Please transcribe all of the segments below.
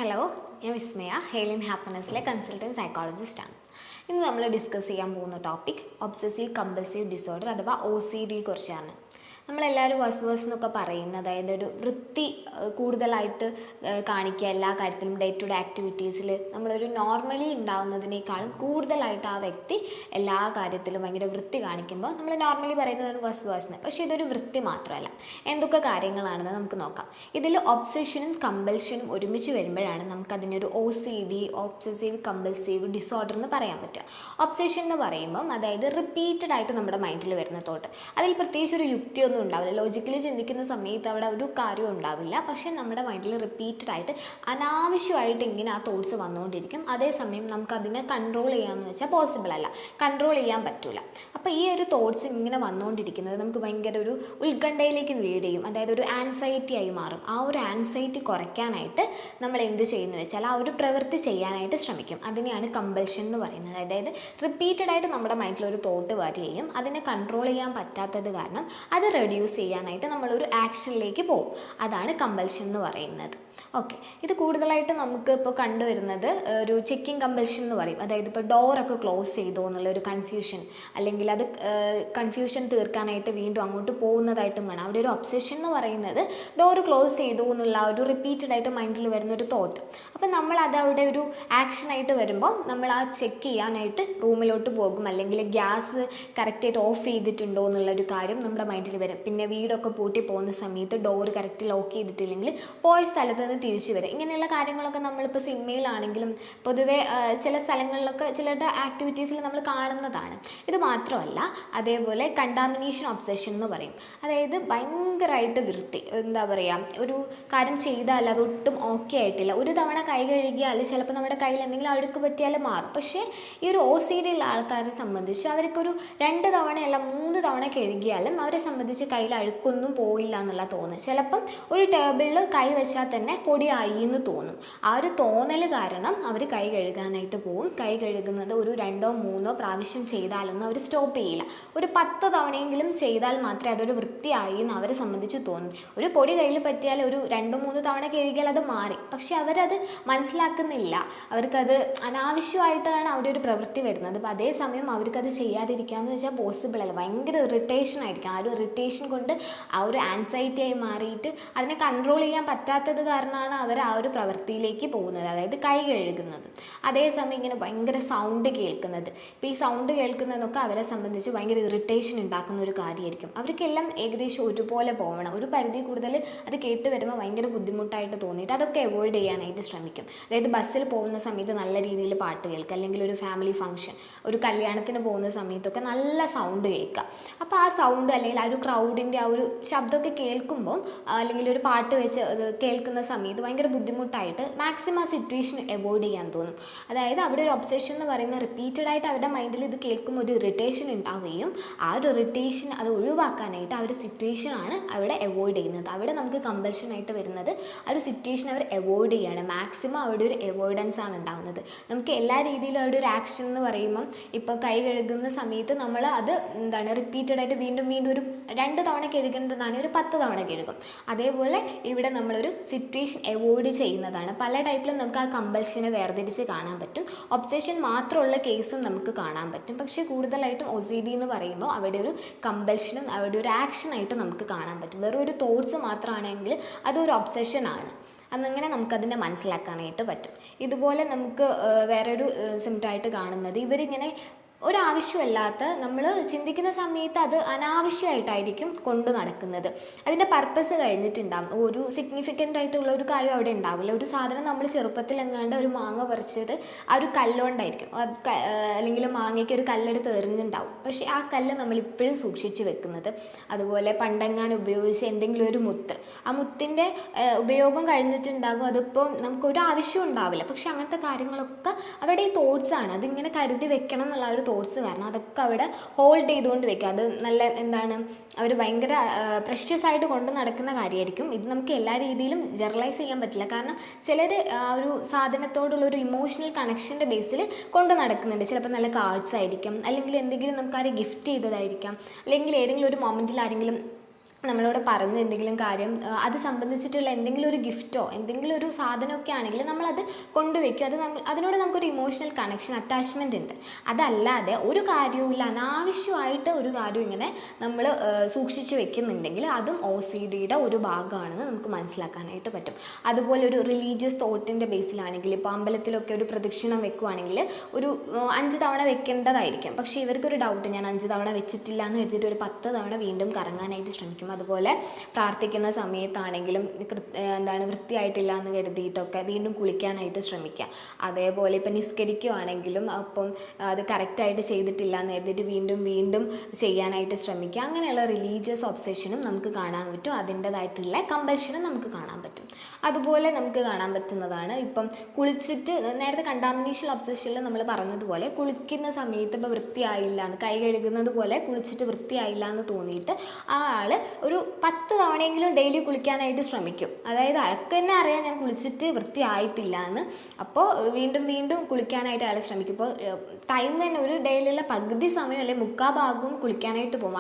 Hello, ഞാൻ വിസ്മയ, ഹെയിലിൻ ഹാപ്പിനെസ്സിലെ consultant സൈക്കോളജിസ്റ്റാണ്. ഇന്ന് നമ്മൾ ഡിസ്കസ് ചെയ്യാൻ പോകുന്ന ടോപ്പിക് ഒബ്സസീവ് കമ്പൾസീവ് ഡിസോർഡർ അഥവാ OCD കുറിച്ചാണ്. നമ്മളെല്ലാവരും വസ്വേഴ്സ് എന്നൊക്കെ പറയുന്നത്, അതായത് ഒരു വൃത്തി കൂടുതലായിട്ട് കാണിക്കുക എല്ലാ കാര്യത്തിലും, ഡേ ടു ഡേ ആക്ടിവിറ്റീസിൽ നമ്മളൊരു നോർമലി ഉണ്ടാകുന്നതിനേക്കാളും കൂടുതലായിട്ട് ആ വ്യക്തി എല്ലാ കാര്യത്തിലും ഭയങ്കര വൃത്തി കാണിക്കുമ്പോൾ നമ്മൾ നോർമലി പറയുന്നത് വസ്വേഴ്സ് എന്ന്. പക്ഷേ ഇതൊരു വൃത്തി മാത്രമല്ല. എന്തൊക്കെ കാര്യങ്ങളാണെന്ന് നമുക്ക് നോക്കാം. ഇതിൽ ഒബ്സഷനും കമ്പൽഷനും ഒരുമിച്ച് വരുമ്പോഴാണ് നമുക്കതിനൊരു OCD ഒബ്സസീവ് കമ്പൾസീവ് ഡിസോർഡർ എന്ന് പറയാൻ പറ്റുക. ഒബ്സഷൻ എന്ന് പറയുമ്പം അതായത് റിപ്പീറ്റഡ് ആയിട്ട് നമ്മുടെ മൈൻഡിൽ വരുന്ന തോട്ട്, അതിൽ പ്രത്യേകിച്ച് ഒരു യുക്തിയൊന്നും ഉണ്ടാവില്ല. ലോജിക്കലി ചിന്തിക്കുന്ന സമയത്ത് അവിടെ ഒരു കാര്യം ഉണ്ടാവില്ല. പക്ഷേ നമ്മുടെ മൈൻഡിൽ റിപ്പീറ്റഡ് ആയിട്ട് അനാവശ്യമായിട്ട് ഇങ്ങനെ ആ തോട്ട്സ് വന്നുകൊണ്ടിരിക്കും. അതേസമയം നമുക്കതിനെ കൺട്രോൾ ചെയ്യാമെന്ന് വെച്ചാൽ പോസിബിൾ അല്ല, കൺട്രോൾ ചെയ്യാൻ പറ്റില്ല. അപ്പോൾ ഈ ഒരു തോട്ട്സ് ഇങ്ങനെ വന്നുകൊണ്ടിരിക്കുന്നത് നമുക്ക് ഭയങ്കര ഒരു ഉത്കണ്ഠയിലേക്ക് ലീഡ് ചെയ്യും. അതായത് ഒരു ആൻസൈറ്റി ആയി മാറും. ആ ഒരു ആൻസൈറ്റി കുറയ്ക്കാനായിട്ട് നമ്മൾ എന്ത് ചെയ്യുന്നു വെച്ചാൽ ആ ഒരു പ്രവൃത്തി ചെയ്യാനായിട്ട് ശ്രമിക്കും. അതിനെയാണ് കമ്പൽഷൻ എന്ന് പറയുന്നത്. അതായത് റിപ്പീറ്റഡ് ആയിട്ട് നമ്മുടെ മൈൻഡിൽ ഒരു തോട്ട് വരികയും അതിനെ കൺട്രോൾ ചെയ്യാൻ പറ്റാത്തത് കാരണം അത് റെഡ്യൂസ് ചെയ്യാനായിട്ട് നമ്മളൊരു ആക്ഷനിലേക്ക് പോകും. അതാണ് കമ്പൽഷൻ എന്ന് പറയുന്നത്. ഓക്കെ, ഇത് കൂടുതലായിട്ട് നമുക്ക് ഇപ്പോൾ കണ്ടുവരുന്നത് ഒരു ചെക്കിങ് കമ്പൽഷൻ എന്ന് പറയും. അതായത് ഇപ്പോൾ ഡോറൊക്കെ ക്ലോസ് ചെയ്തോ എന്നുള്ളൊരു കൺഫ്യൂഷൻ, അല്ലെങ്കിൽ അത് കൺഫ്യൂഷൻ തീർക്കാനായിട്ട് വീണ്ടും അങ്ങോട്ട് പോകുന്നതായിട്ടും വേണം. അവിടെ ഒരു ഒബ്സഷൻ എന്ന് പറയുന്നത് ഡോറ് ക്ലോസ് ചെയ്തു എന്നുള്ള ഒരു റിപ്പീറ്റഡ് ആയിട്ട് മൈൻഡിൽ വരുന്നൊരു തോട്ട്. അപ്പം നമ്മൾ അത് അവിടെ ഒരു ആക്ഷനായിട്ട് വരുമ്പോൾ നമ്മൾ ആ ചെക്ക് ചെയ്യാനായിട്ട് റൂമിലോട്ട് പോകും, അല്ലെങ്കിൽ ഗ്യാസ് കറക്റ്റായിട്ട് ഓഫ് ചെയ്തിട്ടുണ്ടോ എന്നുള്ളൊരു കാര്യം നമ്മുടെ മൈൻഡിൽ വരും. പിന്നെ വീടൊക്കെ പൂട്ടി പോകുന്ന സമയത്ത് ഡോറ് കറക്റ്റ് ലോക്ക് ചെയ്തിട്ടില്ലെങ്കിൽ പോയ സ്ഥലത്ത് നിന്ന് തിരിച്ചു വരും. ഇങ്ങനെയുള്ള കാര്യങ്ങളൊക്കെ നമ്മളിപ്പോൾ സിനിമയിലാണെങ്കിലും പൊതുവേ ചില സ്ഥലങ്ങളിലൊക്കെ ചിലരുടെ ആക്ടിവിറ്റീസിൽ നമ്മൾ കാണുന്നതാണ്. ഇത് മാത്രമല്ല, അതേപോലെ കണ്ടാമിനേഷൻ ഒബ്സഷൻ എന്ന് പറയും. അതായത് ഭയങ്കരമായിട്ട് വൃത്തി, എന്താ പറയുക, ഒരു കാര്യം ചെയ്താൽ അതൊട്ടും ഓക്കെ ആയിട്ടില്ല. ഒരു തവണ കൈ കഴുകിയാൽ ചിലപ്പോൾ നമ്മുടെ കയ്യിൽ എന്തെങ്കിലും അഴുക്ക് പറ്റിയാൽ മാറും. പക്ഷേ ഈ ഒരു OCD ഉള്ള ആൾക്കാരെ സംബന്ധിച്ച് അവർക്കൊരു 2 തവണയല്ല 3 തവണ കഴുകിയാലും അവരെ സംബന്ധിച്ച് കയ്യിൽ അഴുക്കൊന്നും പോയില്ല എന്നുള്ള തോന്നുന്നു. ചിലപ്പം ഒരു ടേബിളിൽ കൈ വെച്ചാൽ തന്നെ പൊടിയായി എന്ന് തോന്നും. ആ ഒരു തോന്നൽ കാരണം അവർ കൈ കഴുകാനായിട്ട് പോകും. കൈ കഴുകുന്നത് ഒരു 2 or 3 പ്രാവശ്യം ചെയ്താലൊന്നും അവർ സ്റ്റോപ്പ് ചെയ്യില്ല. ഒരു 10 തവണയെങ്കിലും ചെയ്താൽ മാത്രമേ അതൊരു വൃത്തിയായി എന്ന് അവരെ സംബന്ധിച്ച് തോന്നും. ഒരു പൊടി കയ്യിൽ പറ്റിയാൽ ഒരു 2-3 തവണ കഴുകിയാൽ അത് മാറി. പക്ഷെ അവരത് മനസ്സിലാക്കുന്നില്ല. അവർക്കത് അനാവശ്യമായിട്ടാണ് അവിടെ ഒരു പ്രവൃത്തി വരുന്നത്. അപ്പോൾ അതേസമയം അവർക്കത് ചെയ്യാതിരിക്കാമെന്ന് വെച്ചാൽ പോസിബിൾ അല്ല. ഭയങ്കര ഇറിറ്റേഷൻ ആയിരിക്കും. ആ ഒരു ഇറിറ്റേഷൻ കൊണ്ട് ആ ഒരു ആൻസൈറ്റി ആയി മാറിയിട്ട് അതിനെ കൺട്രോൾ ചെയ്യാൻ പറ്റാത്തത് കാരണമാണ് അവർ ആ ഒരു പ്രവൃത്തിയിലേക്ക് പോകുന്നത്, അതായത് കൈ കഴുകുന്നത്. അതേസമയം ഇങ്ങനെ ഭയങ്കര സൗണ്ട് കേൾക്കുന്നത്, ഇപ്പോൾ ഈ സൗണ്ട് കേൾക്കുന്നതൊക്കെ അവരെ സംബന്ധിച്ച് ഭയങ്കര ഇറിറ്റേഷൻ ഉണ്ടാക്കുന്ന ഒരു കാര്യമായിരിക്കും. അവർക്കെല്ലാം ഏകദേശം ഒരുപോലെ പോകണം. ഒരു പരിധി കൂടുതൽ അത് കേട്ട് വരുമ്പോൾ ഭയങ്കര ബുദ്ധിമുട്ടായിട്ട് തോന്നിയിട്ട് അതൊക്കെ അവോയ്ഡ് ചെയ്യാനായിട്ട് ശ്രമിക്കും. അതായത് ബസ്സിൽ പോകുന്ന സമയത്ത് നല്ല രീതിയിൽ പാട്ട് കേൾക്കുക, അല്ലെങ്കിൽ ഒരു ഫാമിലി ഫംഗ്ഷൻ, ഒരു കല്യാണത്തിന് പോകുന്ന സമയത്തൊക്കെ നല്ല സൗണ്ട് കേൾക്കുക. അപ്പോൾ ആ സൗണ്ട് അല്ലെങ്കിൽ ആ ഒരു ക്രൗഡിൻ്റെ ആ ഒരു ശബ്ദമൊക്കെ കേൾക്കുമ്പോൾ, അല്ലെങ്കിൽ ഒരു പാട്ട് വെച്ച് കേൾക്കുന്ന സമയത്ത് ഭയങ്കര ബുദ്ധിമുട്ടായിട്ട് മാക്സിമം ആ സിറ്റുവേഷൻ അവോയ്ഡ് ചെയ്യാൻ തോന്നും. അതായത് അവിടെ ഒരു ഒബ്സഷൻ എന്ന് പറയുന്നത് റിപ്പീറ്റഡ് ആയിട്ട് അവരുടെ മൈൻഡിൽ ഇത് കേൾക്കുമ്പോൾ ഒരു ഇറിറ്റേഷൻ ഉണ്ടാവുകയും ആ ഒരു ഇറിറ്റേഷൻ അത് ഒഴിവാക്കാനായിട്ട് ആ ഒരു സിറ്റുവേഷനാണ് അവിടെ അവോയ്ഡ് ചെയ്യുന്നത്. അവിടെ നമുക്ക് കമ്പൽഷനായിട്ട് വരുന്നത് ആ ഒരു സിറ്റുവേഷൻ അവർ അവോയ്ഡ് ചെയ്യുകയാണ്. മാക്സിമം അവിടെ ഒരു അവോയ്ഡൻസ് ആണ് ഉണ്ടാകുന്നത്. നമുക്ക് എല്ലാ രീതിയിലും അവിടെ ഒരു ആക്ഷൻ എന്ന് പറയുമ്പം ഇപ്പോൾ കൈ കഴുകുന്ന സമയത്ത് നമ്മൾ അത് റിപ്പീറ്റഡ് ആയിട്ട് വീണ്ടും വീണ്ടും ഒരു 2 തവണ കഴുകേണ്ടതാണ്, ഒരു 10 തവണ കഴുകും. അതേപോലെ ഇവിടെ നമ്മളൊരു സിറ്റുവേഷൻ അവോയ്ഡ് ചെയ്യുന്നതാണ്. പല ടൈപ്പിലും നമുക്ക് ആ കമ്പൽഷനെ വേർതിരിച്ച് കാണാൻ പറ്റും. ഒബ്സഷൻ മാത്രമുള്ള കേസും നമുക്ക് കാണാൻ പറ്റും. പക്ഷേ കൂടുതലായിട്ടും OCD എന്ന് പറയുമ്പോൾ അവിടെ ഒരു കമ്പൽഷനും അവിടെ ഒരു ആക്ഷനായിട്ട് നമുക്ക് കാണാൻ പറ്റും. വെറും ഒരു തോട്ട്സ് മാത്രമാണെങ്കിൽ അതൊരു ഒബ്സഷനാണ്. അന്നങ്ങനെ നമുക്കതിനെ മനസ്സിലാക്കാനായിട്ട് പറ്റും. ഇതുപോലെ നമുക്ക് വേറൊരു സിംറ്റമായിട്ട് കാണുന്നത്, ഇവരിങ്ങനെ ഒരാവശ്യമല്ലാത്ത, നമ്മൾ ചിന്തിക്കുന്ന സമയത്ത് അത് അനാവശ്യമായിട്ടായിരിക്കും കൊണ്ട് നടക്കുന്നത്. അതിൻ്റെ പർപ്പസ് കഴിഞ്ഞിട്ടുണ്ടാകും. ഒരു സിഗ്നിഫിക്കൻ്റ് ആയിട്ടുള്ള ഒരു കാര്യം അവിടെ ഉണ്ടാവില്ല. ഒരു സാധനം നമ്മൾ ചെറുപ്പത്തിൽ എങ്ങാണ്ട് ഒരു മാങ്ങ പറിച്ചത് ആ ഒരു കല്ലുകൊണ്ടായിരിക്കും, അല്ലെങ്കിൽ മാങ്ങയ്ക്ക് ഒരു കല്ലെടുത്ത് എറിഞ്ഞിട്ടുണ്ടാവും. പക്ഷേ ആ കല്ല് നമ്മളിപ്പോഴും സൂക്ഷിച്ച് വെക്കുന്നത്. അതുപോലെ പണ്ടെങ്ങാൻ ഉപയോഗിച്ച് എന്തെങ്കിലും ഒരു മുത്ത്, ആ മുത്തിൻ്റെ ഉപയോഗം കഴിഞ്ഞിട്ടുണ്ടാകും. അതിപ്പോൾ നമുക്കൊരു ആവശ്യം ഉണ്ടാവില്ല. പക്ഷെ അങ്ങനത്തെ കാര്യങ്ങളൊക്കെ അവിടെ ഈ തോട്ട്സാണ്. അതിങ്ങനെ കരുതി വെക്കണം എന്നുള്ള ഒരു തോട്ട്സ് കാരണം അതൊക്കെ അവിടെ ഹോൾഡ് ചെയ്തുകൊണ്ട് വെക്കുക. അത് നല്ല അവർ ഭയങ്കര പ്രഷ്യസ് ആയിട്ട് കൊണ്ട് നടക്കുന്ന കാര്യമായിരിക്കും. ഇത് നമുക്ക് എല്ലാ രീതിയിലും ജനറലൈസ് ചെയ്യാൻ പറ്റില്ല. കാരണം ചിലർ ആ ഒരു സാധനത്തോടുള്ളൊരു ഇമോഷണൽ കണക്ഷൻ്റെ ബേസിൽ കൊണ്ട് നടക്കുന്നുണ്ട്. ചിലപ്പോൾ നല്ല കാർഡ്സ് ആയിരിക്കും, അല്ലെങ്കിൽ എന്തെങ്കിലും നമുക്കാരെ ഗിഫ്റ്റ് ചെയ്തതായിരിക്കാം, അല്ലെങ്കിൽ ഏതെങ്കിലും ഒരു മൊമെൻറ്റിൽ ആരെങ്കിലും നമ്മളോട് പറഞ്ഞ എന്തെങ്കിലും കാര്യം അത് സംബന്ധിച്ചിട്ടുള്ള എന്തെങ്കിലും ഒരു ഗിഫ്റ്റോ എന്തെങ്കിലും ഒരു സാധനമൊക്കെ ആണെങ്കിൽ നമ്മളത് കൊണ്ടുവയ്ക്കും. അത് അതിനോട് നമുക്കൊരു ഇമോഷണൽ കണക്ഷൻ അറ്റാച്ച്മെൻ്റ് ഉണ്ട്. അതല്ലാതെ ഒരു കാര്യവുമില്ല അനാവശ്യമായിട്ട് ഒരു കാര്യം ഇങ്ങനെ നമ്മൾ സൂക്ഷിച്ച് വെക്കുന്നുണ്ടെങ്കിൽ അതും OCDയുടെ ഒരു ഭാഗമാണെന്ന് നമുക്ക് മനസ്സിലാക്കാനായിട്ട് പറ്റും. അതുപോലെ ഒരു റിലീജിയസ് തോട്ടിൻ്റെ ബേസിലാണെങ്കിൽ ഇപ്പോൾ അമ്പലത്തിലൊക്കെ ഒരു പ്രദക്ഷിണം വെക്കുവാണെങ്കിൽ ഒരു 5 തവണ വെക്കേണ്ടതായിരിക്കും. പക്ഷേ ഇവർക്കൊരു ഡൗട്ട്, ഞാൻ 5 തവണ വെച്ചിട്ടില്ല എന്ന് കരുതിയിട്ട് ഒരു 10 തവണ വീണ്ടും കറങ്ങാനായിട്ട് ശ്രമിക്കും. അതുപോലെ പ്രാർത്ഥിക്കുന്ന സമയത്താണെങ്കിലും വൃത്തിയായിട്ടില്ല എന്ന് കരുതിയിട്ടൊക്കെ വീണ്ടും കുളിക്കാനായിട്ട് ശ്രമിക്കുക. അതേപോലെ ഇപ്പം നിസ്കരിക്കുകയാണെങ്കിലും അപ്പം അത് കറക്റ്റായിട്ട് ചെയ്തിട്ടില്ല എന്ന് കരുതിയിട്ട് വീണ്ടും വീണ്ടും ചെയ്യാനായിട്ട് ശ്രമിക്കുക. അങ്ങനെയുള്ള റിലീജിയസ് ഒബ്സെഷനും നമുക്ക് കാണാൻ പറ്റും. അതിൻ്റെതായിട്ടുള്ള കമ്പൽഷനും നമുക്ക് കാണാൻ പറ്റും. അതുപോലെ നമുക്ക് കാണാൻ പറ്റുന്നതാണ് ഇപ്പം കുളിച്ചിട്ട് നേരത്തെ കണ്ടാമിനേഷൻ ഒബ്സെഷനിൽ നമ്മൾ പറഞ്ഞതുപോലെ കുളിക്കുന്ന സമയത്ത് ഇപ്പോൾ വൃത്തിയായില്ല എന്ന്, കൈ കഴുകുന്നത് പോലെ കുളിച്ചിട്ട് വൃത്തിയായില്ല എന്ന് തോന്നിയിട്ട് ആ ആൾ ഒരു 10 തവണയെങ്കിലും ഡെയിലി കുളിക്കാനായിട്ട് ശ്രമിക്കും. അതായത് അയാൾക്ക് തന്നെ അറിയാം ഞാൻ കുളിച്ചിട്ട് വൃത്തിയായിട്ടില്ല എന്ന്. അപ്പോൾ വീണ്ടും വീണ്ടും കുളിക്കാനായിട്ട് അയാൾ ശ്രമിക്കും. ഇപ്പോൾ ടൈം തന്നെ ഒരു ഡേയിലുള്ള പകുതി സമയം അല്ലെങ്കിൽ 3/4 ഭാഗവും കുളിക്കാനായിട്ട് പോകും.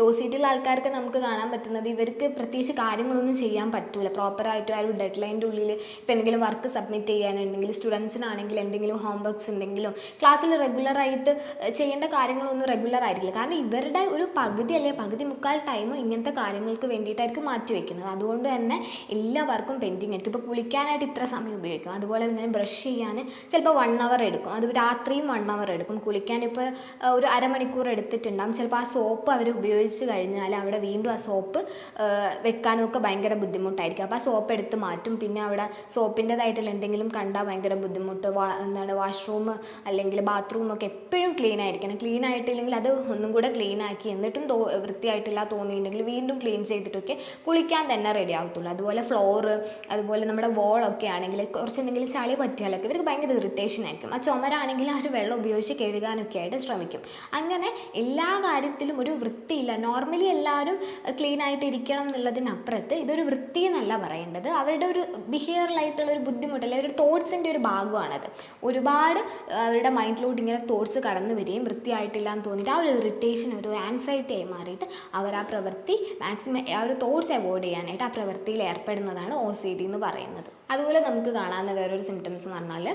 OCDയുള്ള ആൾക്കാർക്ക് നമുക്ക് കാണാൻ പറ്റുന്നത് ഇവർക്ക് പ്രത്യേകിച്ച് കാര്യങ്ങളൊന്നും ചെയ്യാൻ പറ്റില്ല. പ്രോപ്പറായിട്ട് ആ ഒരു ഡെഡ് ലൈൻ്റെ ഉള്ളിൽ ഇപ്പോൾ എന്തെങ്കിലും വർക്ക് സബ്മിറ്റ് ചെയ്യാനുണ്ടെങ്കിൽ, സ്റ്റുഡൻസിനാണെങ്കിൽ എന്തെങ്കിലും ഹോംവർക്ക്സ് ഉണ്ടെങ്കിലും ക്ലാസ്സിൽ റെഗുലറായിട്ട് ചെയ്യേണ്ട കാര്യങ്ങളൊന്നും റെഗുലർ ആയിരിക്കില്ല. കാരണം ഇവരുടെ ഒരു പകുതി അല്ലെങ്കിൽ 1/4 ടൈം ഇങ്ങനത്തെ കാര്യങ്ങൾക്ക് വേണ്ടിയിട്ടായിരിക്കും മാറ്റി വയ്ക്കുന്നത്. അതുകൊണ്ട് തന്നെ എല്ലാവർക്കും പെൻഡിങ് ആയിരിക്കും. ഇപ്പോൾ കുളിക്കാനായിട്ട് ഇത്ര സമയം ഉപയോഗിക്കും. അതുപോലെ തന്നെ ബ്രഷ് ചെയ്യാൻ ചിലപ്പോൾ 1 അവർ എടുക്കും. അത് രാത്രിയും 1 അവർ എടുക്കും. കുളിക്കാൻ ഇപ്പോൾ ഒരു അരമണിക്കൂർ എടുത്തിട്ടുണ്ടാകും. ചിലപ്പോൾ ആ സോപ്പ് അവർ ഉപയോഗിച്ച് കഴിഞ്ഞാൽ അവിടെ വീണ്ടും ആ സോപ്പ് വെക്കാനൊക്കെ ഭയങ്കര ബുദ്ധിമുട്ടായിരിക്കും. അപ്പോൾ ആ സോപ്പ് എടുത്ത് മാറ്റും. പിന്നെ അവിടെ സോപ്പിൻ്റെതായിട്ടുള്ള എന്തെങ്കിലും കണ്ടാൽ ഭയങ്കര ബുദ്ധിമുട്ട്. വാഷ്റൂം അല്ലെങ്കിൽ ബാത്റൂമൊക്കെ എപ്പോഴും ക്ലീൻ ആയിരിക്കണം. ക്ലീൻ ആയിട്ടില്ലെങ്കിൽ അത് ഒന്നും കൂടെ ക്ലീൻ ആക്കി എന്നിട്ടും വൃത്തിയായിട്ടില്ല തോന്നിയിട്ടുണ്ടെങ്കിൽ വീണ്ടും ക്ലീൻ ചെയ്തിട്ടൊക്കെ കുളിക്കാൻ തന്നെ റെഡി ആവത്തുള്ളൂ. അതുപോലെ ഫ്ലോറ്, അതുപോലെ നമ്മുടെ വോളൊക്കെ ആണെങ്കിൽ കുറച്ച് എന്തെങ്കിലും ചളി പറ്റിയാലൊക്കെ ഇവർക്ക് ഭയങ്കര ഇറിറ്റേഷൻ ആയിരിക്കും. ആ ചുമരാണെങ്കിൽ ആ ഒരു വെള്ളം ഉപയോഗിച്ച് കഴുകാനൊക്കെ ആയിട്ട് ശ്രമിക്കും. അങ്ങനെ എല്ലാ കാര്യത്തിലും ഒരു വൃത്തിയില്ല. നോർമലി എല്ലാവരും ക്ലീൻ ആയിട്ട് ഇരിക്കണം എന്നുള്ളതിനപ്പുറത്ത് ഇതൊരു വൃത്തി എന്നല്ല പറയേണ്ടത്. അവരുടെ ഒരു ബിഹേവിയറലായിട്ടുള്ള ഒരു ബുദ്ധിമുട്ടല്ല, അവരുടെ തോട്ട്സിൻ്റെ ഒരു ഭാഗമാണത്. ഒരുപാട് അവരുടെ മൈൻഡിലോട്ട് ഇങ്ങനെ തോട്ട്സ് കടന്നു വരികയും വൃത്തിയായിട്ടില്ല എന്ന് തോന്നിയിട്ട് ആ ഒരു ഇറിറ്റേഷൻ ഒരു ആൻസൈറ്റി ആയി മാറിയിട്ട് അവർ ആ പ്രവൃത്തി മാക്സിമം ആ ഒരു തോട്ട്സ് അവോയ്ഡ് ചെയ്യാനായിട്ട് ആ പ്രവൃത്തിയിൽ ഏർപ്പെടുന്നതാണ് OCD എന്ന് പറയുന്നത്. അതുപോലെ നമുക്ക് കാണാവുന്ന വേറൊരു സിംറ്റംസ് എന്ന് പറഞ്ഞാൽ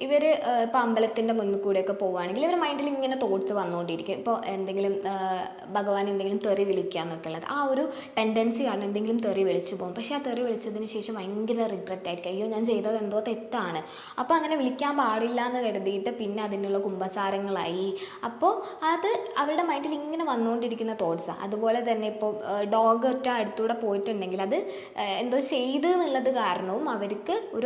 ഇവർ ഇപ്പോൾ അമ്പലത്തിൻ്റെ മുന്നിൽ കൂടെയൊക്കെ പോവുകയാണെങ്കിൽ ഇവർ മൈൻഡിൽ ഇങ്ങനെ തോട്ട്സ് വന്നുകൊണ്ടിരിക്കും. ഇപ്പോൾ എന്തെങ്കിലും ഭഗവാൻ എന്തെങ്കിലും തെറി വിളിക്കുക എന്നൊക്കെ ഉള്ളത് ആ ഒരു ടെൻഡൻസി കാരണം എന്തെങ്കിലും തെറി വിളിച്ചു പോകും. പക്ഷേ ആ തെറി വിളിച്ചതിന് ശേഷം ഭയങ്കര റിഗ്രറ്റ് ആയിരിക്കും. അയ്യോ ഞാൻ ചെയ്തത് എന്തോ തെറ്റാണ്, അപ്പോൾ അങ്ങനെ വിളിക്കാൻ പാടില്ല എന്ന് കരുതിയിട്ട് പിന്നെ അതിനുള്ള കുമ്പസാരങ്ങളായി. അപ്പോൾ അത് അവരുടെ മൈൻഡിൽ ഇങ്ങനെ വന്നുകൊണ്ടിരിക്കുന്ന തോട്ട്സാണ്. അതുപോലെ തന്നെ ഇപ്പോൾ ഡോഗ് ഒറ്റ അടുത്തൂടെ പോയിട്ടുണ്ടെങ്കിൽ അത് എന്തോ ചെയ്ത് എന്നുള്ളത് കാരണവും അവർക്ക്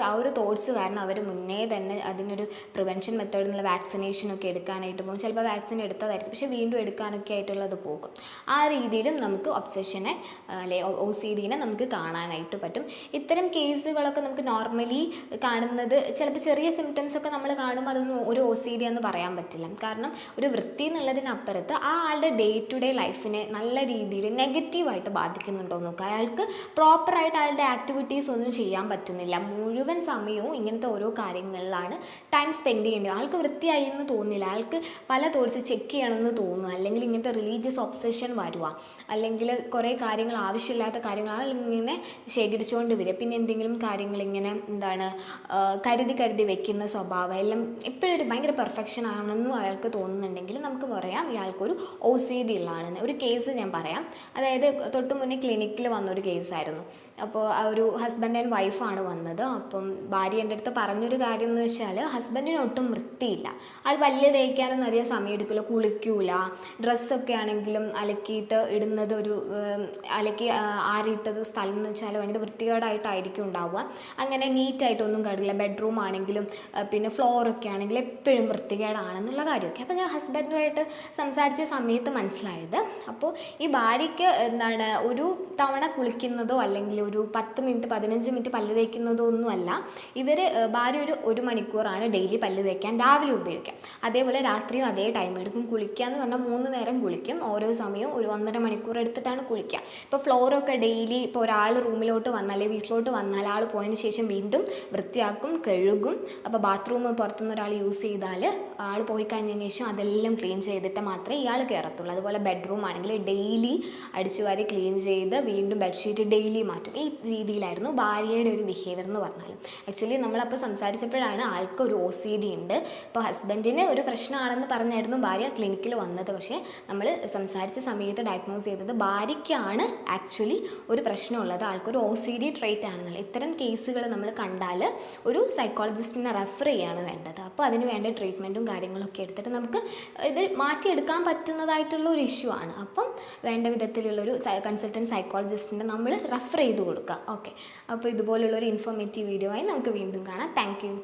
ആ ഒരു തോട്ട്സ് കാരണം അവർ മുന്നേ തന്നെ അതിനൊരു പ്രിവെൻഷൻ മെത്തേഡ് എന്നുള്ള വാക്സിനേഷനൊക്കെ എടുക്കാനായിട്ട് പോകും. ചിലപ്പോൾ വാക്സിൻ എടുത്തതായിരിക്കും, പക്ഷേ വീണ്ടും എടുക്കാനൊക്കെ ആയിട്ടുള്ളത് പോകും. ആ രീതിയിലും നമുക്ക് ഒബ്സെഷനെ അല്ലെ OCDനെ നമുക്ക് കാണാനായിട്ട് പറ്റും. ഇത്തരം കേസുകളൊക്കെ നമുക്ക് നോർമലി കാണുന്നത് ചിലപ്പോൾ ചെറിയ സിംറ്റംസ് ഒക്കെ നമ്മൾ കാണുമ്പോൾ അതൊന്നും ഒരു OCD എന്ന് പറയാൻ പറ്റില്ല. കാരണം ഒരു വൃത്തി എന്നുള്ളതിനപ്പുറത്ത് ആ ആളുടെ ഡേ ടു ഡേ ലൈഫിനെ നല്ല രീതിയിൽ നെഗറ്റീവായിട്ട് ബാധിക്കുന്നുണ്ടോ നോക്കുക. അയാൾക്ക് പ്രോപ്പറായിട്ട് അയാളുടെ ആക്ടിവിറ്റീസ് ഒന്നും ചെയ്യാൻ പറ്റുന്നില്ല. മുഴുവൻ സമയവും ഇങ്ങനത്തെ ഓരോ കാര്യങ്ങളിലാണ് ടൈം സ്പെൻഡ് ചെയ്യേണ്ടത്. ആൾക്ക് വൃത്തിയായി എന്ന് തോന്നില്ല, അയാൾക്ക് പല തോട്ട്സ് ചെക്ക് ചെയ്യണമെന്ന് തോന്നുക, അല്ലെങ്കിൽ ഇങ്ങനത്തെ റിലീജിയസ് ഒബ്സെഷൻ വരുക, അല്ലെങ്കിൽ കുറേ കാര്യങ്ങൾ ആവശ്യമില്ലാത്ത കാര്യങ്ങൾ ഇങ്ങനെ ശേഖരിച്ചുകൊണ്ട് വരിക. പിന്നെ എന്തെങ്കിലും കാര്യങ്ങൾ ഇങ്ങനെ കരുതി വെക്കുന്ന സ്വഭാവം എല്ലാം എപ്പോഴും ഭയങ്കര പെർഫെക്ഷൻ ആണെന്നും അയാൾക്ക് തോന്നുന്നുണ്ടെങ്കിൽ നമുക്ക് പറയാം ഇയാൾക്കൊരു OCD ഉള്ളതാണെന്ന്. ഒരു കേസ് ഞാൻ പറയാം. അതായത് തൊട്ട് മുന്നേ ക്ലിനിക്കിൽ വന്നൊരു കേസായിരുന്നു. അപ്പോൾ ആ ഒരു ഹസ്ബൻഡ് ആൻഡ് വൈഫാണ് വന്നത്. അപ്പം ഭാര്യ എൻ്റെ അടുത്ത് പറഞ്ഞൊരു കാര്യം എന്ന് വെച്ചാൽ ഹസ്ബൻഡിന് ഒട്ടും വൃത്തിയില്ല. ആൾ വലിയ തേക്കാനൊന്നും അധികം സമയം എടുക്കില്ല, കുളിക്കൂല, ഡ്രസ്സൊക്കെ ആണെങ്കിലും അലക്കിയിട്ട് ഇടുന്നത് അലക്കി ആറിയിട്ടത് സ്ഥലം എന്ന് വെച്ചാൽ ഭയങ്കര വൃത്തികേടായിട്ടായിരിക്കും ഉണ്ടാവുക. അങ്ങനെ നീറ്റായിട്ടൊന്നും കണ്ടില്ല. ബെഡ്റൂം ആണെങ്കിലും പിന്നെ ഫ്ലോറൊക്കെ ആണെങ്കിലും എപ്പോഴും വൃത്തികേടാണെന്നുള്ള കാര്യമൊക്കെ. അപ്പോൾ ഞാൻ ഹസ്ബൻഡുമായിട്ട് സംസാരിച്ച സമയത്ത് മനസ്സിലായത്, അപ്പോൾ ഈ ഭാര്യയ്ക്ക് ഒരു തവണ കുളിക്കുന്നതോ അല്ലെങ്കിൽ ഒരു 10 മിനിറ്റ് 15 മിനിറ്റ് പല്ല് തേക്കുന്നതൊന്നുമല്ല. ഇവർ ഭാര്യ ഒരു മണിക്കൂറാണ് ഡെയിലി പല്ല് തേക്കാൻ രാവിലെ ഉപയോഗിക്കാം. അതേപോലെ രാത്രിയും അതേ ടൈം എടുക്കും. കുളിക്കുക എന്ന് പറഞ്ഞാൽ 3 നേരം കുളിക്കും. ഓരോ സമയവും ഒരു 1.5 മണിക്കൂർ എടുത്തിട്ടാണ് കുളിക്കുക. ഇപ്പോൾ ഫ്ലോറൊക്കെ ഡെയിലി ഇപ്പോൾ ഒരാൾ റൂമിലോട്ട് വന്നാൽ വീട്ടിലോട്ട് വന്നാൽ ആൾ പോയതിന് ശേഷം വീണ്ടും വൃത്തിയാക്കും, കഴുകും. അപ്പോൾ ബാത്റൂം പുറത്തുനിന്ന് ഒരാൾ യൂസ് ചെയ്താൽ ആൾ പോയി കഴിഞ്ഞതിന് ശേഷം അതെല്ലാം ക്ലീൻ ചെയ്തിട്ട് മാത്രമേ ഇയാൾ കയറത്തുള്ളൂ. അതുപോലെ ബെഡ്റൂം ആണെങ്കിൽ ഡെയിലി അടിച്ചുവാരി ക്ലീൻ ചെയ്ത് വീണ്ടും ബെഡ്ഷീറ്റ് ഡെയിലി മാറ്റും. ഈ രീതിയിലായിരുന്നു ഭാര്യയുടെ ഒരു ബിഹേവിയർ എന്ന് പറഞ്ഞാൽ. ആക്ച്വലി നമ്മളപ്പോൾ സംസാരിച്ചപ്പോഴാണ് ആൾക്ക് ഒരു OCD ഉണ്ട്. ഇപ്പോൾ ഹസ്ബൻഡിന് ഒരു പ്രശ്നമാണെന്ന് പറഞ്ഞായിരുന്നു ഭാര്യ ക്ലിനിക്കിൽ വന്നത്. പക്ഷേ നമ്മൾ സംസാരിച്ച സമയത്ത് ഡയഗ്നോസ് ചെയ്തത് ഭാര്യയ്ക്കാണ് ആക്ച്വലി ഒരു പ്രശ്നമുള്ളത്, ആൾക്കൊരു OCD ട്രേറ്റ് ആണെന്നുള്ളത്. ഇത്തരം കേസുകൾ നമ്മൾ കണ്ടാൽ ഒരു സൈക്കോളജിസ്റ്റിനെ റെഫർ ചെയ്യാണ് വേണ്ടത്. അപ്പോൾ അതിന് വേണ്ട ട്രീറ്റ്മെൻറ്റും കാര്യങ്ങളൊക്കെ എടുത്തിട്ട് നമുക്ക് ഇത് മാറ്റിയെടുക്കാൻ പറ്റുന്നതായിട്ടുള്ള ഒരു ഇഷ്യൂ ആണ്. അപ്പം വേണ്ട വിധത്തിലുള്ളൊരു കൺസൾട്ടൻറ്റ് സൈക്കോളജിസ്റ്റിനെ നമ്മൾ റെഫർ ചെയ്ത് കൊടുക്കുക. ഓക്കെ, അപ്പോൾ ഇതുപോലുള്ളൊരു ഇൻഫോർമേറ്റീവ് വീഡിയോ ആയി നമുക്ക് വീണ്ടും കാണാം. Thank you.